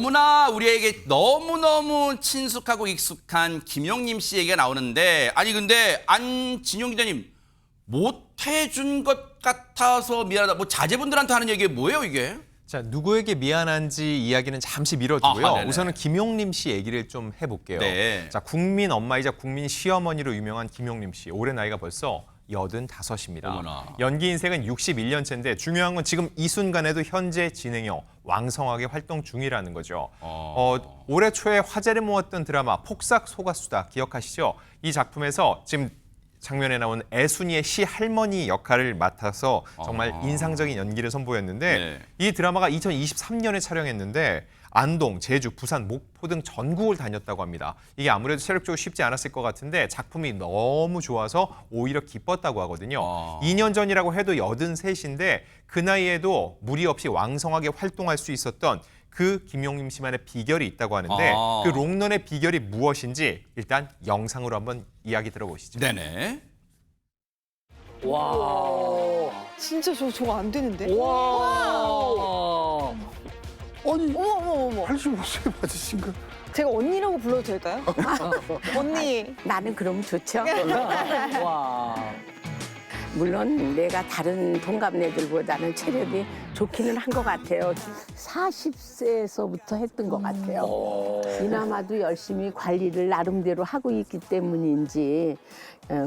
너무나 우리에게 너무너무 친숙하고 익숙한 김용림 씨 얘기가 나오는데 아니 근데 안진용 기자님 못해준 것 같아서 미안하다. 뭐 자제분들한테 하는 얘기 뭐예요 이게? 자, 누구에게 미안한지 이야기는 잠시 미뤄두고요. 아하, 우선은 김용림 씨 얘기를 좀 해볼게요. 네. 자, 국민 엄마이자 국민 시어머니로 유명한 김용림 씨. 올해 나이가 벌써 85입니다. 어머나. 연기 인생은 61년째인데 중요한 건 지금 이 순간에도 현재 진행형 왕성하게 활동 중이라는 거죠. 올해 초에 화제를 모았던 드라마 폭삭 속았수다 기억하시죠? 이 작품에서 지금 장면에 나온 애순이의 시할머니 역할을 맡아서 정말 인상적인 연기를 선보였는데 이 드라마가 2023년에 촬영했는데 안동, 제주, 부산, 목포 등 전국을 다녔다고 합니다. 이게 아무래도 체력적으로 쉽지 않았을 것 같은데 작품이 너무 좋아서 오히려 기뻤다고 하거든요. 2년 전이라고 해도 83인데 그 나이에도 무리 없이 왕성하게 활동할 수 있었던 그 김용림 씨만의 비결이 있다고 하는데 그 롱런의 비결이 무엇인지 일단 영상으로 한번 이야기 들어보시죠. 네네. 와. 진짜 저거 안 되는데? 와. 아니, 어머. 85세 맞으신가? 제가 언니라고 불러도 될까요? 언니. 나는 그럼 좋죠. 와. 물론 내가 다른 동갑내들보다는 체력이 좋기는 한 것 같아요. 40세에서부터 했던 것 같아요. 이나마도 열심히 관리를 나름대로 하고 있기 때문인지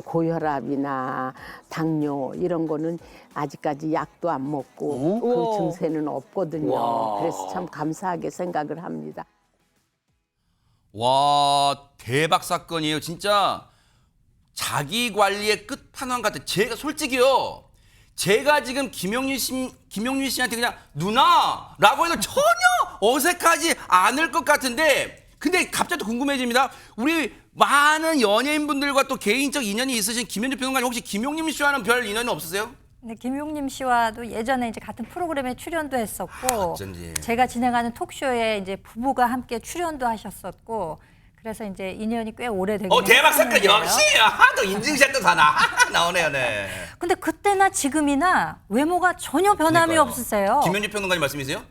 고혈압이나 당뇨 이런 거는 아직까지 약도 안 먹고 그 증세는 없거든요. 와. 그래서 참 감사하게 생각을 합니다. 와 대박 사건이에요. 진짜 자기 관리의 끝판왕 같아. 제가 솔직히요. 제가 지금 김용림 씨한테 그냥 누나라고 해도 전혀 어색하지 않을 것 같은데 근데 갑자기 또 궁금해집니다. 우리 많은 연예인분들과 또 개인적 인연이 있으신 김현주 평론가님 혹시 김용림 씨와는 별 인연이 없으세요? 네, 김용림 씨와도 예전에 이제 같은 프로그램에 출연도 했었고, 어쩐지. 제가 진행하는 톡쇼에 이제 부부가 함께 출연도 하셨었고, 그래서 이제 인연이 꽤 오래되긴 대박 사건 했었는데요. 역시 또 인증샷도 다 나오네요. 네. 근데 그때나 지금이나 외모가 전혀 변함이 그러니까요. 없으세요. 김현주 평론가님 말씀이세요?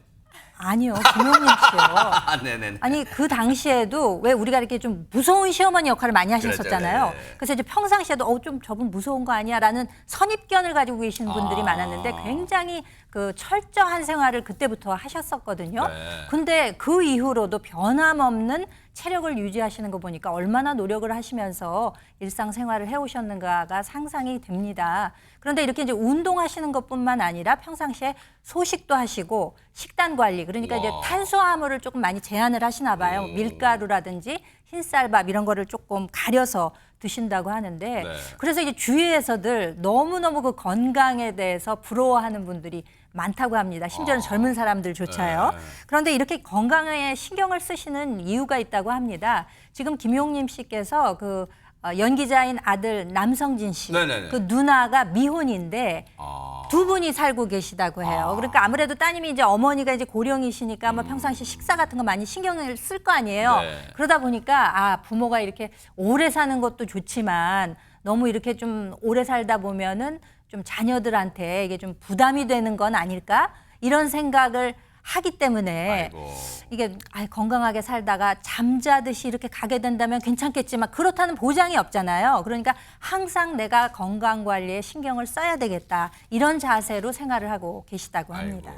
아니요, 김용림 씨요. 네네. 아니 그 당시에도 왜 우리가 이렇게 좀 무서운 시어머니 역할을 많이 하셨었잖아요. 그랬죠, 네. 그래서 이제 평상시에도 좀 저분 무서운 거 아니야라는 선입견을 가지고 계시는 분들이 많았는데 굉장히 그 철저한 생활을 그때부터 하셨었거든요. 네. 근데 그 이후로도 변함없는 체력을 유지하시는 거 보니까 얼마나 노력을 하시면서 일상생활을 해오셨는가가 상상이 됩니다. 그런데 이렇게 이제 운동하시는 것뿐만 아니라 평상시에 소식도 하시고 식단 관리, 그러니까 이제 탄수화물을 조금 많이 제한을 하시나 봐요. 밀가루라든지 흰쌀밥 이런 거를 조금 가려서 드신다고 하는데 그래서 이제 주위에서들 너무너무 그 건강에 대해서 부러워하는 분들이 많다고 합니다. 심지어는 젊은 사람들조차요. 그런데 이렇게 건강에 신경을 쓰시는 이유가 있다고 합니다. 지금 김용림 씨께서 그 연기자인 아들 남성진 씨, 네네네. 그 누나가 미혼인데 두 분이 살고 계시다고 해요. 그러니까 아무래도 따님이 이제 어머니가 이제 고령이시니까 뭐 평상시 식사 같은 거 많이 신경을 쓸 거 아니에요. 네. 그러다 보니까 부모가 이렇게 오래 사는 것도 좋지만 너무 이렇게 좀 오래 살다 보면은 좀 자녀들한테 이게 좀 부담이 되는 건 아닐까? 이런 생각을 하기 때문에 이게 건강하게 살다가 잠자듯이 이렇게 가게 된다면 괜찮겠지만 그렇다는 보장이 없잖아요. 그러니까 항상 내가 건강 관리에 신경을 써야 되겠다. 이런 자세로 생활을 하고 계시다고 합니다.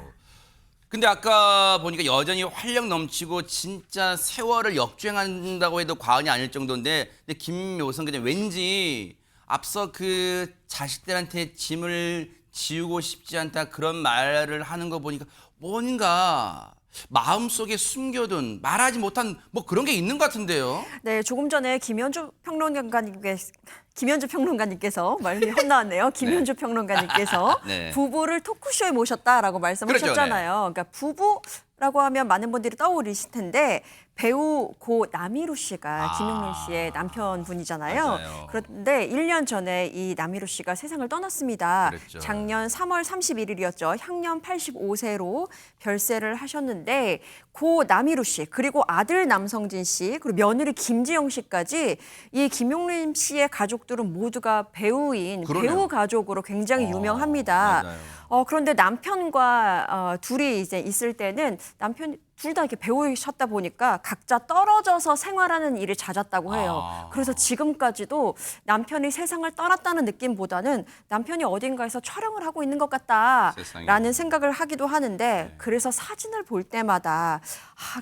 근데 아까 보니까 여전히 활력 넘치고 진짜 세월을 역주행한다고 해도 과언이 아닐 정도인데 근데 김묘성 기자님 왠지 앞서 그 자식들한테 짐을 지우고 싶지 않다 그런 말을 하는 거 보니까 뭔가 마음속에 숨겨둔 말하지 못한 뭐 그런 게 있는 것 같은데요. 네, 조금 전에 김현주 평론가님께서 말이 헛나왔네요. 김현주 평론가님께서 네. 부부를 토크쇼에 모셨다라고 말씀하셨잖아요. 그러니까 부부라고 하면 많은 분들이 떠오르실 텐데 배우 고 남희루 씨가 김용림 씨의 남편분이잖아요. 맞아요. 그런데 1년 전에 이 남희루 씨가 세상을 떠났습니다. 그랬죠. 작년 3월 31일이었죠. 향년 85세로 별세를 하셨는데 고 남희루 씨 그리고 아들 남성진 씨 그리고 며느리 김지영 씨까지 이 김용림 씨의 가족들은 모두가 배우인 그러네요. 배우 가족으로 굉장히 유명합니다. 맞아요. 그런데 남편과 둘이 이제 있을 때는 남편 둘 다 이렇게 배우셨다 보니까 각자 떨어져서 생활하는 일이 잦았다고 해요. 그래서 지금까지도 남편이 세상을 떠났다는 느낌보다는 남편이 어딘가에서 촬영을 하고 있는 것 같다라는 세상에. 생각을 하기도 하는데 그래서 사진을 볼 때마다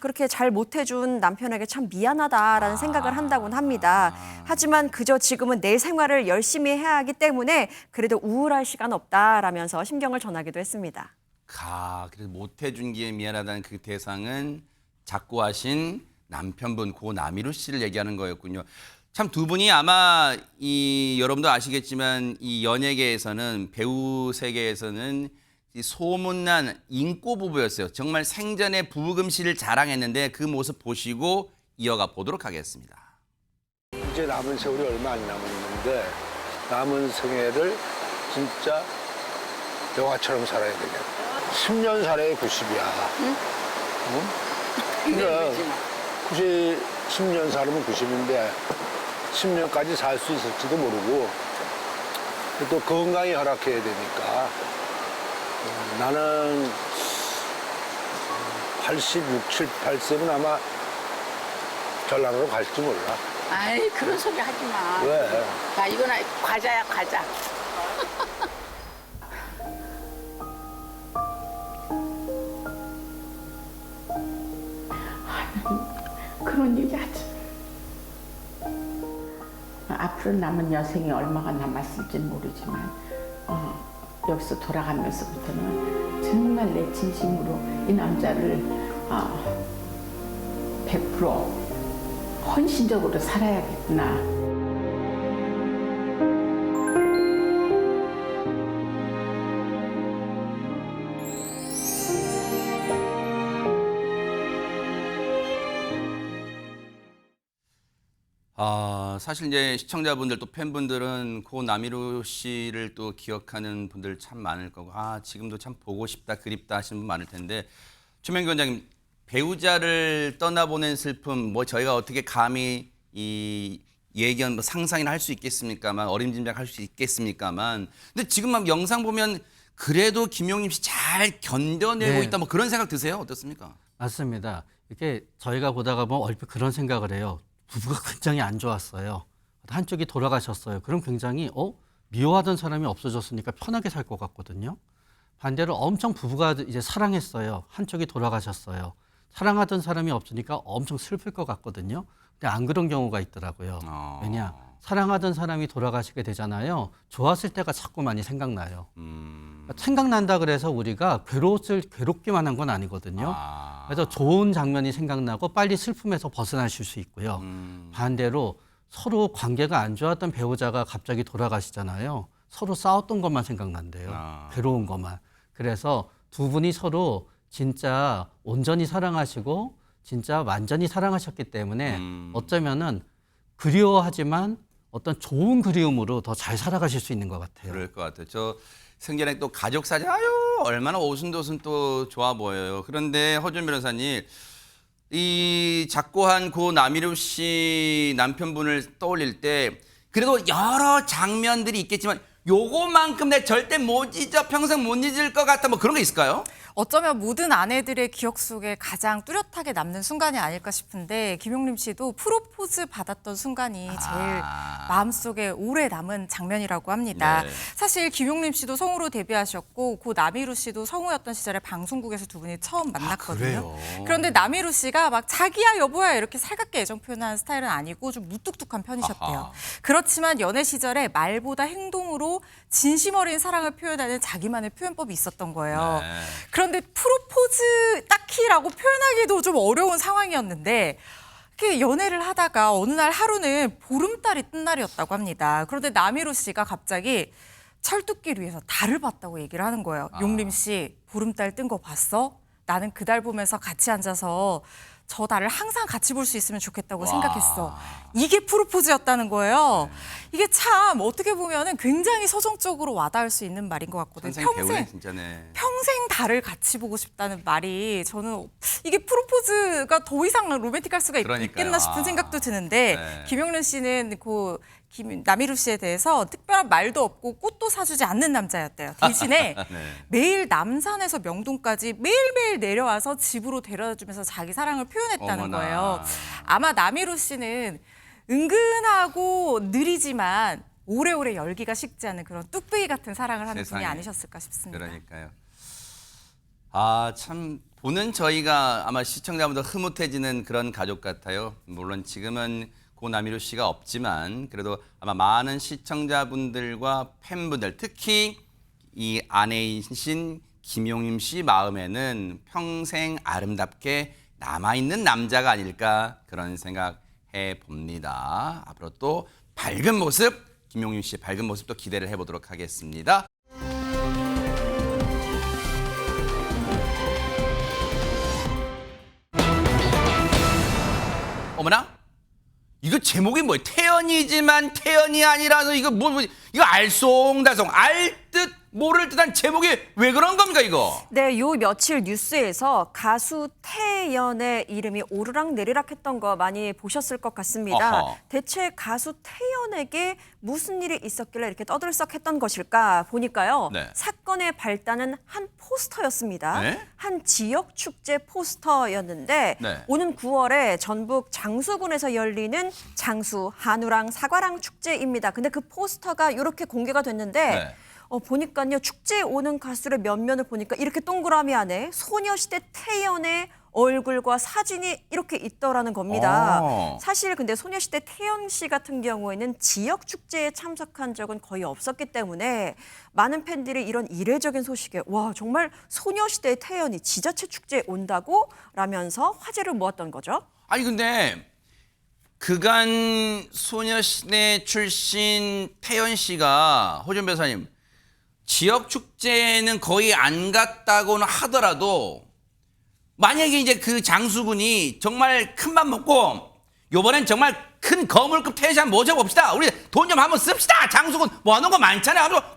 그렇게 잘 못해준 남편에게 참 미안하다라는 생각을 한다곤 합니다. 하지만 그저 지금은 내 생활을 열심히 해야 하기 때문에 그래도 우울할 시간 없다라면서 심경을 전하기도 했습니다. 그래서 못해준 게 미안하다는 그 대상은 작고하신 남편분 고 남이루 씨를 얘기하는 거였군요. 참 두 분이 아마 여러분도 아시겠지만 이 연예계에서는 배우 세계에서는 이 소문난 인꼬 부부였어요. 정말 생전에 부부금실을 자랑했는데 그 모습 보시고 이어가 보도록 하겠습니다. 이제 남은 세월이 얼마 안 남았는데 남은 생애를 진짜 영화처럼 살아야 되겠다. 10년 살아야 90이야. 응? 그러니까 10년 살으면 90인데 10년까지 살 수 있을지도 모르고 또 건강이 허락해야 되니까 나는 86, 7, 8세면 아마 전라도로 갈지 몰라. 아이 그런 소리 하지 마. 왜? 야 이거나 과자야 과자. 그런 얘기 하지 마. 앞으로 남은 여생이 얼마가 남았을지는 모르지만 여기서 돌아가면서부터는 정말 내 진심으로 이 남자를 100% 헌신적으로 살아야겠구나. 사실 이제 시청자분들 또 팬분들은 고 남이루 씨를 또 기억하는 분들 참 많을 거고 지금도 참 보고 싶다 그립다 하시는 분 많을 텐데 최명기 원장님 배우자를 떠나보낸 슬픔 저희가 어떻게 감히 이 예견 상상이나 할 수 있겠습니까만 어림짐작 할 수 있겠습니까만 근데 지금 막 영상 보면 그래도 김용림 씨 잘 견뎌내고 네. 있다 그런 생각 드세요? 어떻습니까? 맞습니다. 이렇게 저희가 보다가 보면 얼핏 그런 생각을 해요. 부부가 굉장히 안 좋았어요. 한쪽이 돌아가셨어요. 그럼 굉장히 미워하던 사람이 없어졌으니까 편하게 살 것 같거든요. 반대로 엄청 부부가 이제 사랑했어요. 한쪽이 돌아가셨어요. 사랑하던 사람이 없으니까 엄청 슬플 것 같거든요. 근데 안 그런 경우가 있더라고요. 왜냐? 사랑하던 사람이 돌아가시게 되잖아요. 좋았을 때가 자꾸 많이 생각나요. 생각난다 그래서 우리가 괴롭기만 한 건 아니거든요. 그래서 좋은 장면이 생각나고 빨리 슬픔에서 벗어나실 수 있고요. 반대로 서로 관계가 안 좋았던 배우자가 갑자기 돌아가시잖아요. 서로 싸웠던 것만 생각난대요. 괴로운 것만. 그래서 두 분이 서로 진짜 온전히 사랑하시고 진짜 완전히 사랑하셨기 때문에 어쩌면은 그리워하지만 어떤 좋은 그리움으로 더 잘 살아가실 수 있는 것 같아요. 그럴 것 같아요. 저 생전에 또 가족 사진 얼마나 오순도순 또 좋아 보여요. 그런데 허준 변호사님 이 작고한 고 남이루 씨 남편분을 떠올릴 때 그래도 여러 장면들이 있겠지만 요거만큼 내 절대 못 잊어 평생 못 잊을 것 같다 그런 게 있을까요? 어쩌면 모든 아내들의 기억 속에 가장 뚜렷하게 남는 순간이 아닐까 싶은데 김용림 씨도 프로포즈 받았던 순간이 제일 마음속에 오래 남은 장면이라고 합니다. 네. 사실 김용림 씨도 성우로 데뷔하셨고 고 남이루 씨도 성우였던 시절에 방송국에서 두 분이 처음 만났거든요. 그런데 남이루 씨가 막 자기야 여보야 이렇게 살갑게 애정 표현하는 스타일은 아니고 좀 무뚝뚝한 편이셨대요. 그렇지만 연애 시절에 말보다 행동으로 진심 어린 사랑을 표현하는 자기만의 표현법이 있었던 거예요. 네. 그런데 프로포즈 딱히라고 표현하기도 좀 어려운 상황이었는데 이렇게 연애를 하다가 어느 날 하루는 보름달이 뜬 날이었다고 합니다. 그런데 남이루 씨가 갑자기 철뚝길 위에서 달을 봤다고 얘기를 하는 거예요. 용림 씨, 보름달 뜬 거 봤어? 나는 그 달 보면서 같이 앉아서 저 달을 항상 같이 볼 수 있으면 좋겠다고 생각했어. 이게 프로포즈였다는 거예요. 이게 참 어떻게 보면은 굉장히 서정적으로 와닿을 수 있는 말인 것 같거든요. 평생 달을 같이 보고 싶다는 말이 저는 이게 프로포즈가 더 이상 로맨틱할 수가 있겠나 싶은 생각도 드는데 김용림 씨는 그 남희루 씨에 대해서 특별한 말도 없고 꽃도 사주지 않는 남자였대요. 대신에 매일 남산에서 명동까지 매일매일 내려와서 집으로 데려다주면서 자기 사랑을 표현했다는 어머나. 거예요. 아마 남희루 씨는 은근하고 느리지만 오래오래 열기가 식지 않는 그런 뚝배기 같은 사랑을 하는 세상에. 분이 아니셨을까 싶습니다. 그러니까요. 아, 참 보는 저희가 아마 시청자분들 흐뭇해지는 그런 가족 같아요. 물론 지금은 고 남희루 씨가 없지만 그래도 아마 많은 시청자분들과 팬분들, 특히 이 아내이신 김용림 씨 마음에는 평생 아름답게 남아있는 남자가 아닐까 그런 생각해 봅니다. 앞으로 또 밝은 모습, 김용림 씨의 밝은 모습도 기대를 해보도록 하겠습니다. 어머나? 이거 제목이 뭐예요? 태연이지만 태연이 아니라서 이거 이거 알쏭달쏭 알 듯 모를 듯한 제목이 왜 그런 겁니까 이거? 네, 요 며칠 뉴스에서 가수 태연의 이름이 오르락내리락 했던 거 많이 보셨을 것 같습니다. 어허. 대체 가수 태연에게 무슨 일이 있었길래 이렇게 떠들썩했던 것일까 보니까요. 네. 사건의 발단은 한 포스터였습니다. 네? 한 지역 축제 포스터였는데 네. 오는 9월에 전북 장수군에서 열리는 장수 한우랑 사과랑 축제입니다. 근데 그 포스터가 이렇게 공개가 됐는데 네. 보니까요. 축제에 오는 가수의 면면을 보니까 이렇게 동그라미 안에 소녀시대 태연의 얼굴과 사진이 이렇게 있더라는 겁니다. 사실 근데 소녀시대 태연 씨 같은 경우에는 지역 축제에 참석한 적은 거의 없었기 때문에 많은 팬들이 이런 이례적인 소식에 와 정말 소녀시대 태연이 지자체 축제에 온다고? 라면서 화제를 모았던 거죠. 아니 근데 그간 소녀시대 출신 태연 씨가 호준 변호사님 지역 축제는 거의 안 갔다고는 하더라도 만약에 이제 그 장수군이 정말 큰 맘 먹고 요번엔 정말 큰 거물급 태연 씨 한번 모셔봅시다. 우리 돈 좀 한번 씁시다. 장수군 뭐 하는 거 많잖아요.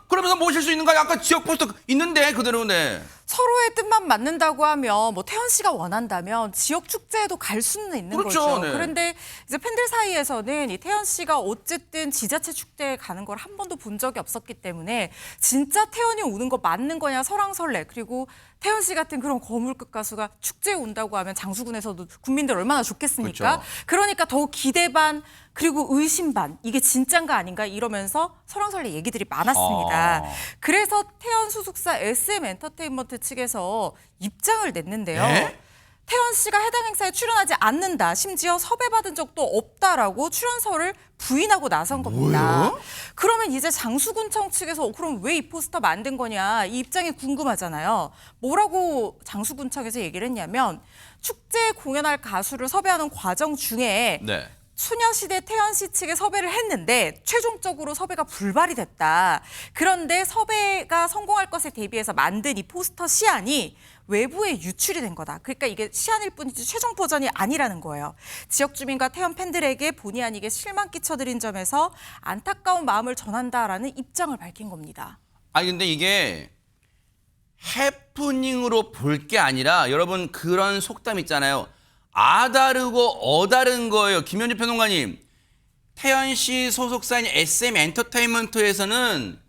그러면서 모실 수 있는 거 아까 지역 포스터 있는데 그대로인데. 서로의 뜻만 맞는다고 하면 뭐 태연 씨가 원한다면 지역 축제에도 갈 수는 있는 그렇죠, 거죠. 네. 그런데 이제 팬들 사이에서는 이 태연 씨가 어쨌든 지자체 축제에 가는 걸 한 번도 본 적이 없었기 때문에 진짜 태연이 오는 거 맞는 거냐 설왕설래. 그리고 태연 씨 같은 그런 거물급 가수가 축제에 온다고 하면 장수군에서도 국민들 얼마나 좋겠습니까? 그렇죠. 그러니까 더욱 기대 반 그리고 의심 반 이게 진짠가 아닌가 이러면서 설왕설래 얘기들이 많았습니다. 그래서 태연 소속사 SM 엔터테인먼트 측에서 입장을 냈는데요. 네? 태연 씨가 해당 행사에 출연하지 않는다. 심지어 섭외받은 적도 없다라고 출연서를 부인하고 나선 겁니다. 그러면 이제 장수군청 측에서 그럼 왜 이 포스터 만든 거냐 이 입장이 궁금하잖아요. 뭐라고 장수군청에서 얘기를 했냐면 축제에 공연할 가수를 섭외하는 과정 중에 네. 소녀시대 태연 씨 측에 섭외를 했는데 최종적으로 섭외가 불발이 됐다. 그런데 섭외가 성공할 것에 대비해서 만든 이 포스터 시안이 외부에 유출이 된 거다. 그러니까 이게 시안일 뿐이지 최종 버전이 아니라는 거예요. 지역 주민과 태연 팬들에게 본의 아니게 실망 끼쳐드린 점에서 안타까운 마음을 전한다라는 입장을 밝힌 겁니다. 아니 근데 이게 해프닝으로 볼 게 아니라 여러분 그런 속담 있잖아요. 아다르고 어다른 거예요. 김현주 평론가님. 태연 씨 소속사인 SM 엔터테인먼트에서는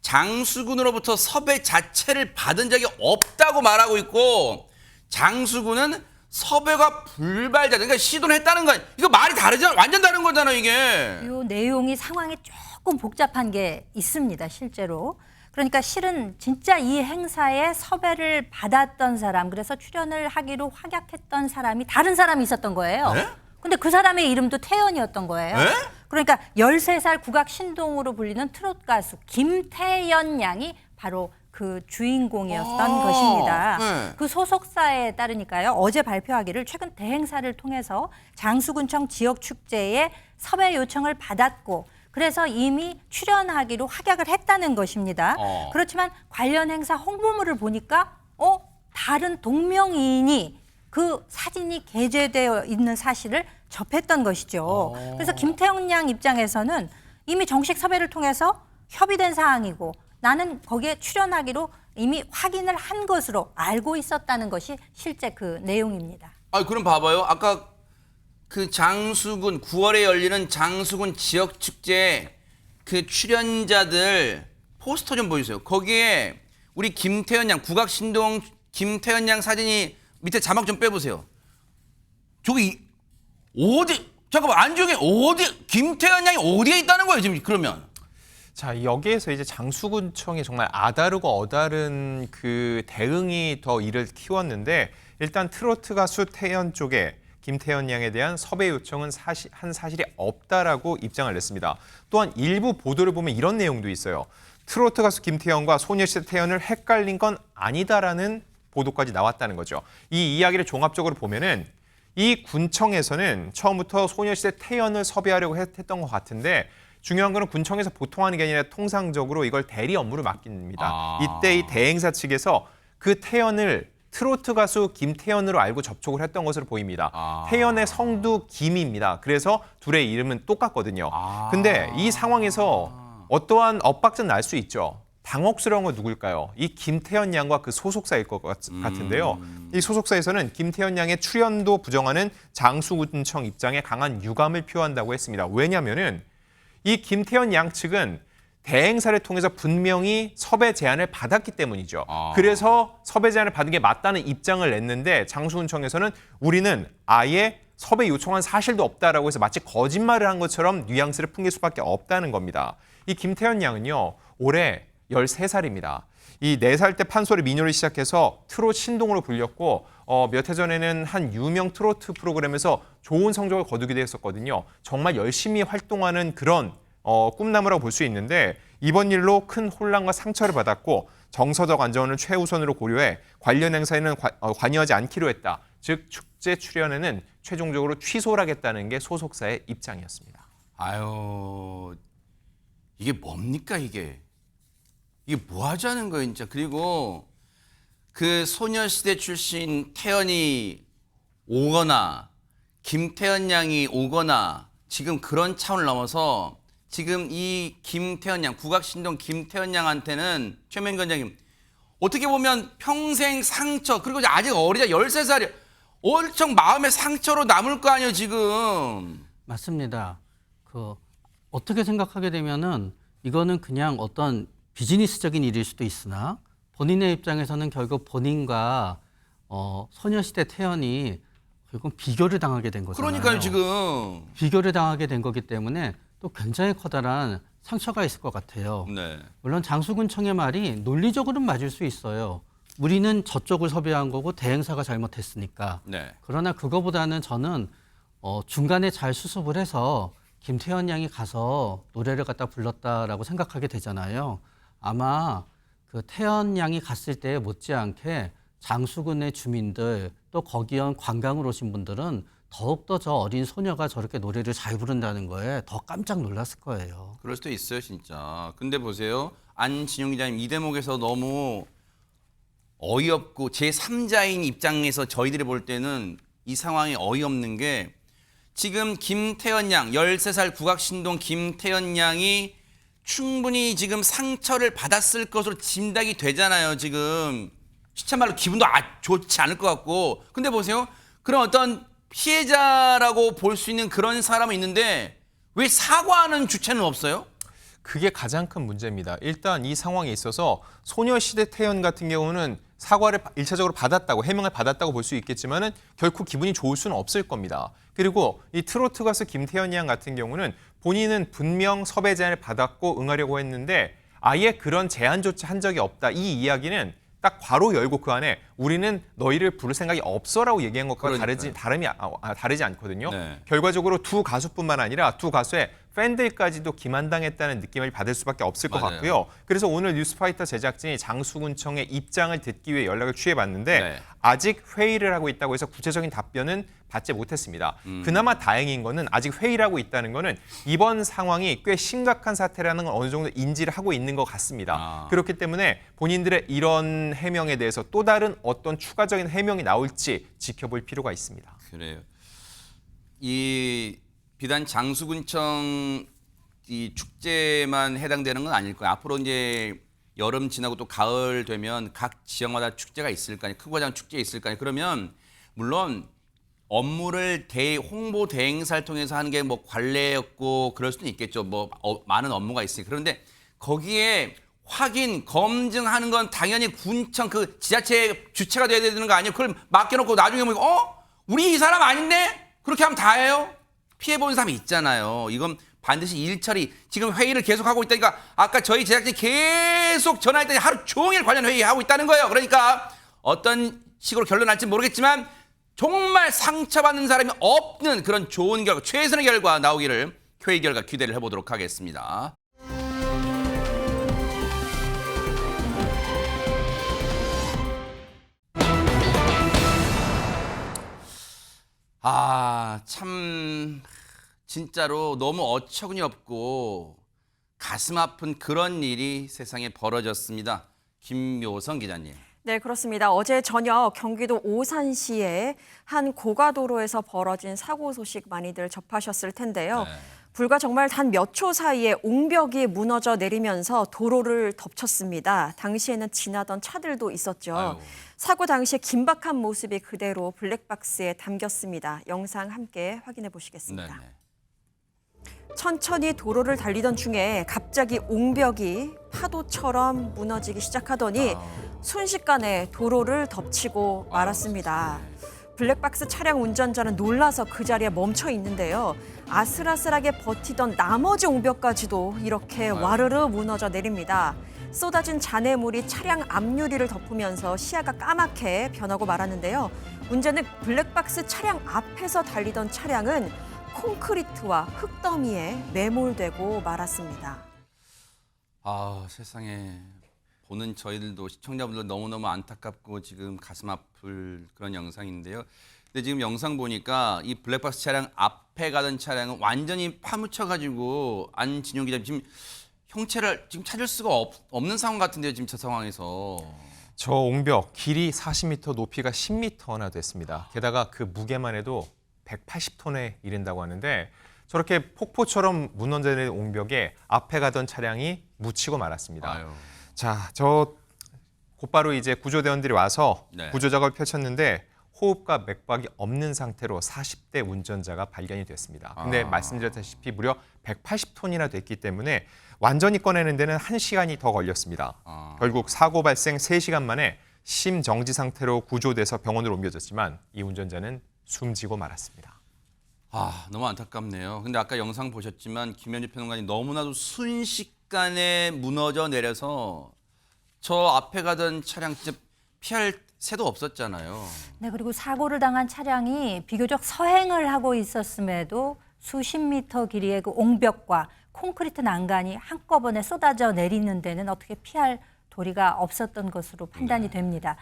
장수군으로부터 섭외 자체를 받은 적이 없다고 말하고 있고 장수군은 섭외가 불발자. 그러니까 시도를 했다는 거야. 이거 말이 다르잖아. 완전 다른 거잖아 이게. 이 내용이 상황이 조금 복잡한 게 있습니다, 실제로. 그러니까 실은 진짜 이 행사에 섭외를 받았던 사람, 그래서 출연을 하기로 확약했던 사람이 다른 사람이 있었던 거예요. 네? 근데 그 사람의 이름도 태연이었던 거예요. 네? 그러니까 13살 국악 신동으로 불리는 트롯 가수 김태연 양이 바로 그 주인공이었던 것입니다. 네. 그 소속사에 따르니까요. 어제 발표하기를 최근 대행사를 통해서 장수군청 지역 축제에 섭외 요청을 받았고 그래서 이미 출연하기로 확약을 했다는 것입니다. 그렇지만 관련 행사 홍보물을 보니까 다른 동명이인이 그 사진이 게재되어 있는 사실을 접했던 것이죠. 그래서 김태형 양 입장에서는 이미 정식 섭외를 통해서 협의된 사항이고 나는 거기에 출연하기로 이미 확인을 한 것으로 알고 있었다는 것이 실제 그 내용입니다. 아 그럼 봐봐요. 아까 그 장수군 9월에 열리는 장수군 지역 축제 그 출연자들 포스터 좀 보여주세요. 거기에 우리 김태현 양 국악신동 김태현 양 사진이 밑에 자막 좀 빼보세요. 저기 어디 잠깐만 안중에 어디 김태현 양이 어디에 있다는 거예요 지금 그러면? 자, 여기에서 이제 장수군청이 정말 아다르고 어다른 그 대응이 더 이를 키웠는데 일단 트로트 가수 태연 쪽에 김태현 양에 대한 섭외 요청은 사실이 없다라고 입장을 냈습니다. 또한 일부 보도를 보면 이런 내용도 있어요. 트로트 가수 김태현과 소녀시대 태연을 헷갈린 건 아니다라는 보도까지 나왔다는 거죠. 이 이야기를 종합적으로 보면은 이 군청에서는 처음부터 소녀시대 태연을 섭외하려고 했던 것 같은데 중요한 거는 군청에서 보통 하는 게 아니라 통상적으로 이걸 대리 업무를 맡깁니다. 이때 이 대행사 측에서 그 태연을 트로트 가수 김태연으로 알고 접촉을 했던 것으로 보입니다. 태연의 성도 김입니다. 그래서 둘의 이름은 똑같거든요. 근데 이 상황에서 어떠한 엇박자는 날 수 있죠. 당혹스러운 건 누굴까요? 이 김태현 양과 그 소속사일 것 같은데요. 이 소속사에서는 김태현 양의 출연도 부정하는 장수군청 입장에 강한 유감을 표한다고 했습니다. 왜냐하면은 이 김태현 양 측은 대행사를 통해서 분명히 섭외 제안을 받았기 때문이죠. 그래서 섭외 제안을 받은 게 맞다는 입장을 냈는데 장수군청에서는 우리는 아예 섭외 요청한 사실도 없다라고 해서 마치 거짓말을 한 것처럼 뉘앙스를 풍길 수밖에 없다는 겁니다. 이 김태현 양은요. 올해 13살입니다. 이 4살 때 판소리 민요를 시작해서 트롯 신동으로 불렸고 몇 해 전에는 한 유명 트로트 프로그램에서 좋은 성적을 거두기도 했었거든요. 정말 열심히 활동하는 그런 꿈나무라고 볼 수 있는데 이번 일로 큰 혼란과 상처를 받았고 정서적 안전을 최우선으로 고려해 관련 행사에는 관여하지 않기로 했다. 즉 축제 출연에는 최종적으로 취소를 하겠다는 게 소속사의 입장이었습니다. 아유 이게 뭡니까 이게 뭐 하자는 거예요 진짜. 그리고 그 소녀시대 출신 태연이 오거나 김태현 양이 오거나 지금 그런 차원을 넘어서 지금 이 김태현 양 국악신동 김태현 양한테는 최명 위원장님 어떻게 보면 평생 상처 그리고 아직 어리다 13살이 엄청 마음의 상처로 남을 거 아니에요 지금. 맞습니다. 어떻게 생각하게 되면은 이거는 그냥 어떤 비즈니스적인 일일 수도 있으나 본인의 입장에서는 결국 본인과 소녀시대 태연이 결국 비교를 당하게 된 거잖아요. 그러니까요 지금. 비교를 당하게 된 거기 때문에 또 굉장히 커다란 상처가 있을 것 같아요. 네. 물론 장수군청의 말이 논리적으로는 맞을 수 있어요. 우리는 저쪽을 섭외한 거고 대행사가 잘못했으니까. 네. 그러나 그거보다는 저는 중간에 잘 수습을 해서 김태현 양이 가서 노래를 갖다 불렀다라고 생각하게 되잖아요. 아마 그 태연 양이 갔을 때 못지않게 장수군의 주민들 또 거기에 관광을 오신 분들은 더욱더 저 어린 소녀가 저렇게 노래를 잘 부른다는 거에 더 깜짝 놀랐을 거예요. 그럴 수도 있어요 진짜. 근데 보세요. 안진용 기자님 이 대목에서 너무 어이없고 제3자인 입장에서 저희들이 볼 때는 이 상황이 어이없는 게 지금 김태현 양 13살 국악신동 김태현 양이 충분히 지금 상처를 받았을 것으로 짐작이 되잖아요. 지금 시체말로 기분도 좋지 않을 것 같고. 근데 보세요. 그런 어떤 피해자라고 볼 수 있는 그런 사람은 있는데 왜 사과하는 주체는 없어요? 그게 가장 큰 문제입니다. 일단 이 상황에 있어서 소녀시대 태연 같은 경우는 사과를 1차적으로 받았다고 해명을 받았다고 볼 수 있겠지만은 결코 기분이 좋을 수는 없을 겁니다. 그리고 이 트로트 가수 김태현 양 같은 경우는 본인은 분명 섭외 제안을 받았고 응하려고 했는데 아예 그런 제안조차 한 적이 없다. 이 이야기는 딱 괄호 열고 그 안에 우리는 너희를 부를 생각이 없어라고 얘기한 것과 다르지 않거든요. 네. 결과적으로 두 가수뿐만 아니라 두 가수의 팬들까지도 기만당했다는 느낌을 받을 수밖에 없을 것 맞아요. 같고요. 그래서 오늘 뉴스파이터 제작진이 장수군청의 입장을 듣기 위해 연락을 취해봤는데 네. 아직 회의를 하고 있다고 해서 구체적인 답변은 받지 못했습니다. 그나마 다행인 거는 아직 회의를 하고 있다는 거는 이번 상황이 꽤 심각한 사태라는 걸 어느 정도 인지를 하고 있는 것 같습니다. 그렇기 때문에 본인들의 이런 해명에 대해서 또 다른 어떤 추가적인 해명이 나올지 지켜볼 필요가 있습니다. 그래요. 이 비단 장수군청 이 축제만 해당되는 건 아닐 거예요. 앞으로 이제 여름 지나고 또 가을 되면 각 지역마다 축제가 있을 거 아니에요. 크고 작은 축제 있을 거 아니에요. 그러면 물론 업무를 홍보 대행사를 통해서 하는 게 뭐 관례였고 그럴 수는 있겠죠. 뭐 많은 업무가 있으니까. 그런데 거기에 확인, 검증하는 건 당연히 군청 그 지자체 주체가 돼야 되는 거 아니에요? 그걸 맡겨놓고 나중에 보니까 우리 이 사람 아닌데? 그렇게 하면 다 해요? 피해본 사람이 있잖아요. 이건 반드시 일처리. 지금 회의를 계속하고 있다니까 아까 저희 제작진이 계속 전화했더니 하루 종일 관련 회의하고 있다는 거예요. 그러니까 어떤 식으로 결론 날지 모르겠지만 정말 상처받는 사람이 없는 그런 좋은 결과, 최선의 결과 나오기를 회의 결과 기대를 해보도록 하겠습니다. 참 진짜로 너무 어처구니 없고 가슴 아픈 그런 일이 세상에 벌어졌습니다. 김묘성 기자님. 네, 그렇습니다. 어제 저녁 경기도 오산시의 한 고가도로에서 벌어진 사고 소식 많이들 접하셨을 텐데요. 네. 불과 정말 단 몇 초 사이에 옹벽이 무너져 내리면서 도로를 덮쳤습니다. 당시에는 지나던 차들도 있었죠. 아유. 사고 당시에 긴박한 모습이 그대로 블랙박스에 담겼습니다. 영상 함께 확인해 보시겠습니다. 네네. 천천히 도로를 달리던 중에 갑자기 옹벽이 파도처럼 무너지기 시작하더니 순식간에 도로를 덮치고 말았습니다. 블랙박스 차량 운전자는 놀라서 그 자리에 멈춰 있는데요. 아슬아슬하게 버티던 나머지 옹벽까지도 이렇게 와르르 무너져 내립니다. 쏟아진 잔해물이 차량 앞유리를 덮으면서 시야가 까맣게 변하고 말았는데요. 문제는 블랙박스 차량 앞에서 달리던 차량은 콘크리트와 흙더미에 매몰되고 말았습니다. 세상에 보는 저희들도 시청자분들 너무너무 안타깝고 지금 가슴 아플 그런 영상인데요. 근데 지금 영상 보니까 이 블랙박스 차량 앞에 가던 차량은 완전히 파묻혀가지고 안진용 기자님 지금 형체를 지금 찾을 수가 없는 상황 같은데요. 지금 저 상황에서. 저 옹벽 길이 40m, 높이가 10m나 됐습니다. 게다가 그 무게만 해도 180톤에 이른다고 하는데 저렇게 폭포처럼 무너져내는 옹벽에 앞에 가던 차량이 묻히고 말았습니다. 아유. 자, 저 곧바로 이제 구조대원들이 와서 네. 구조 작업을 펼쳤는데 호흡과 맥박이 없는 상태로 40대 운전자가 발견이 됐습니다. 근데 말씀드렸다시피 무려 180톤이나 됐기 때문에 완전히 꺼내는 데는 1시간이 더 걸렸습니다. 결국 사고 발생 3시간 만에 심정지 상태로 구조돼서 병원으로 옮겨졌지만 이 운전자는 숨지고 말았습니다. 너무 안타깝네요. 근데 아까 영상 보셨지만 김현주 평론가님 너무나도 순식간에 무너져 내려서 저 앞에 가던 차량 진짜 피할 새도 없었잖아요. 네, 그리고 사고를 당한 차량이 비교적 서행을 하고 있었음에도 수십 미터 길이의 그 옹벽과 콘크리트 난간이 한꺼번에 쏟아져 내리는 데는 어떻게 피할 도리가 없었던 것으로 판단이 됩니다.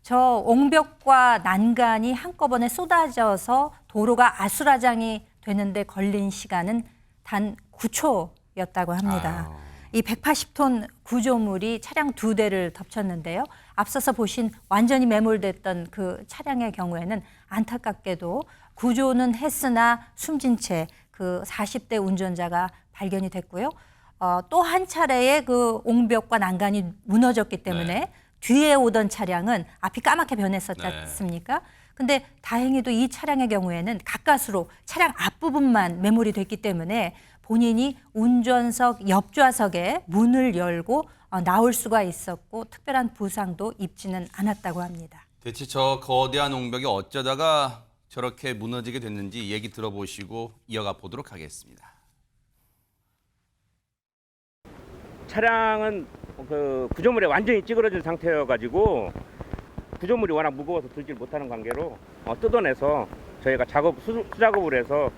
저 옹벽과 난간이 한꺼번에 쏟아져서 도로가 아수라장이 되는데 걸린 시간은 단 9초였다고 합니다. 이 180톤 구조물이 차량 2대를 덮쳤는데요. 앞서서 보신 완전히 매몰됐던 그 차량의 경우에는 안타깝게도 구조는 했으나 숨진 채 그 40대 운전자가 발견이 됐고요. 또 한 차례의 그 옹벽과 난간이 무너졌기 때문에 뒤에 오던 차량은 앞이 까맣게 변했었지 않습니까? 근데 다행히도 이 차량의 경우에는 가까스로 차량 앞부분만 매몰이 됐기 때문에 본인이 운전석 옆좌석에 문을 열고 나올 수가 있었고 특별한 부상도 입지는 않았다고 합니다. 대체 저 거대한 옹벽이 어쩌다가 저렇게 무너지게 됐는지 얘기 들어보시고 이어가 보도록 하겠습니다. 차량은 그 구조물에 완전히 찌그러진 상태여가지고 구조물이 워낙 무거워서 들질 못하는 관계로 뜯어내서 저희가 수작업을 해서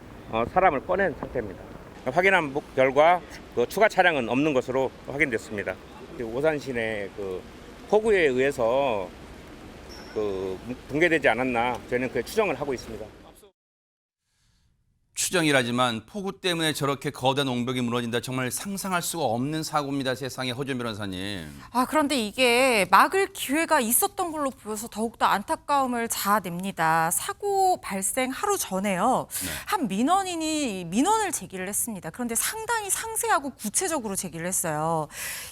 사람을 꺼낸 상태입니다. 확인한 결과 그 추가 차량은 없는 것으로 확인됐습니다. 오산 시내 그 폭우에 의해서 그 붕괴되지 않았나 저희는 그 추정을 하고 있습니다. 추정이라지만 폭우 때문에 저렇게 거대한 옹벽이 무너진다 정말 상상할 수가 없는 사고입니다. 세상에 허준 변호사님. 그런데 이게 막을 기회가 있었던 걸로 보여서 더욱더 안타까움을 자아냅니다. 사고 발생 하루 전에요. 한 민원인이 민원을 제기를 했습니다. 그런데 상당히 상세하고 구체적으로 제기를 했어요.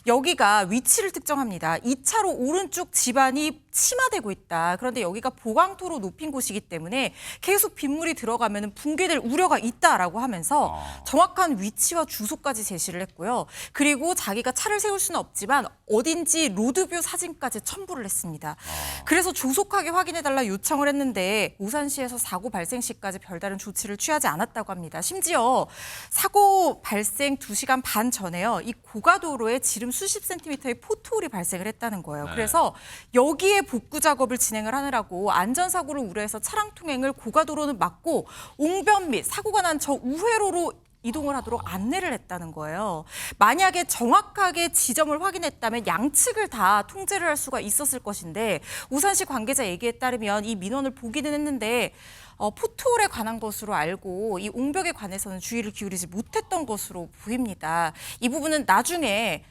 여기가 위치를 특정합니다. 2차로 오른쪽 집안이 침하되고 있다. 그런데 여기가 보강토로 높인 곳이기 때문에 계속 빗물이 들어가면 붕괴될 우려가 있다라고 하면서 정확한 위치와 주소까지 제시를 했고요. 그리고 자기가 차를 세울 수는 없지만 어딘지 로드뷰 사진까지 첨부를 했습니다. 그래서 조속하게 확인해달라 요청을 했는데 우산시에서 사고 발생 시까지 별다른 조치를 취하지 않았다고 합니다. 심지어 사고 발생 2시간 반 전에요. 이 고가도로에 지름 수십 센티미터의 포토홀이 발생을 했다는 거예요. 그래서 여기에 복구 작업을 진행을 하느라고 안전사고를 우려해서 차량 통행을 고가도로는 막고 옹변 및 사고가 난 저 우회로로 이동을 하도록 안내를 했다는 거예요. 만약에 정확하게 지점을 확인했다면 양측을 다 통제를 할 수가 있었을 것인데 우산시 관계자 얘기에 따르면 이 민원을 보기는 했는데 포토홀에 관한 것으로 알고 이 옹벽에 관해서는 주의를 기울이지 못했던 것으로 보입니다. 이 부분은 나중에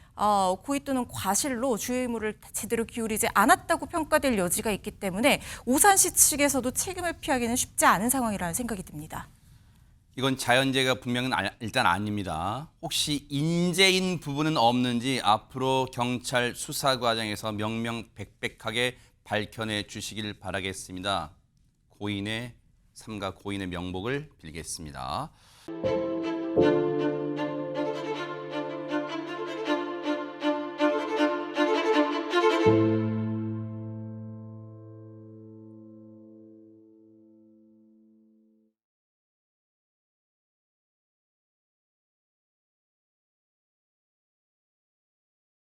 고의 또는 과실로 주의 의무를 제대로 기울이지 않았다고 평가될 여지가 있기 때문에 우산시 측에서도 책임을 피하기는 쉽지 않은 상황이라는 생각이 듭니다. 이건 자연재해가 분명은 일단 아닙니다. 혹시 인재인 부분은 없는지 앞으로 경찰 수사 과정에서 명명백백하게 밝혀내 주시길 바라겠습니다. 고인의 삶과 고인의 명복을 빌겠습니다.